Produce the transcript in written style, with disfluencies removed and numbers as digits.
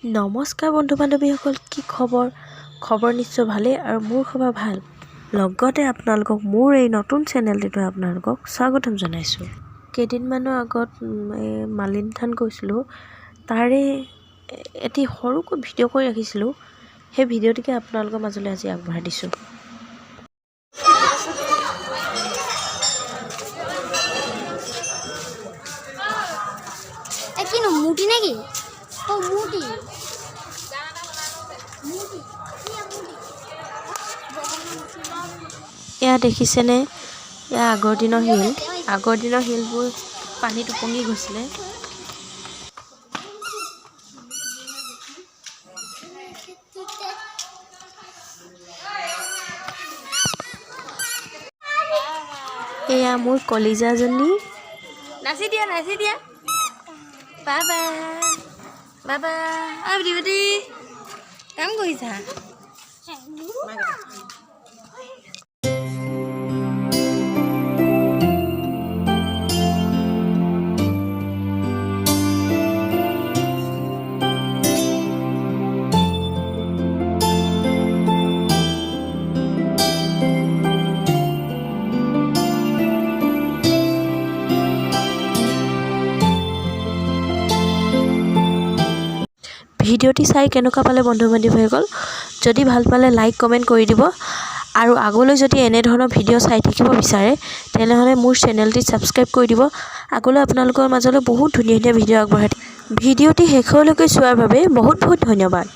নমস্কাৰ বন্ধু বান্ধৱীসকল, কি খবৰ নিশ্চয় ভালেই আৰু মোৰ খবৰ ভাল। লগতে আপোনালোকক মোৰ এই নতুন চেনেলটোত আপোনালোকক স্বাগতম জনাইছোঁ। কেইদিনমানৰ আগত মালিনী থান গৈছিলোঁ, তাৰে এটি সৰুকৈ ভিডিঅ' কৰি ৰাখিছিলোঁ। সেই ভিডিঅ'টিকে আপোনালোকৰ মাজলৈ আজি আগবঢ়াই দিছোঁ। কিনো মুটি নাকি? মুটি এয়া দেখিছেনে, এয়া আগৰ দিনৰ শিলবোৰ পানীত উপঙি গৈছিলে। এয়া মোৰ কলিজাজনী। নাচি দিয়া বাবা বাবা আবদি কাম কৰিছা। ভিডিঅ'টি চাই কেনেকুৱা পালে বন্ধু বান্ধৱীসকল? যদি ভাল পালে লাইক কমেণ্ট কৰি দিব আৰু আগলৈ যদি এনেধৰণৰ ভিডিঅ' চাই থাকিব বিচাৰে তেনেহ'লে মোৰ চেনেলটি ছাবস্ক্ৰাইব কৰি দিব। আগলৈ আপোনালোকৰ মাজলৈ বহুত ধুনীয়া ভিডিঅ' আগবঢ়াই দিম। ভিডিঅ'টি শেষলৈকে চোৱাৰ বাবে বহুত ধন্যবাদ।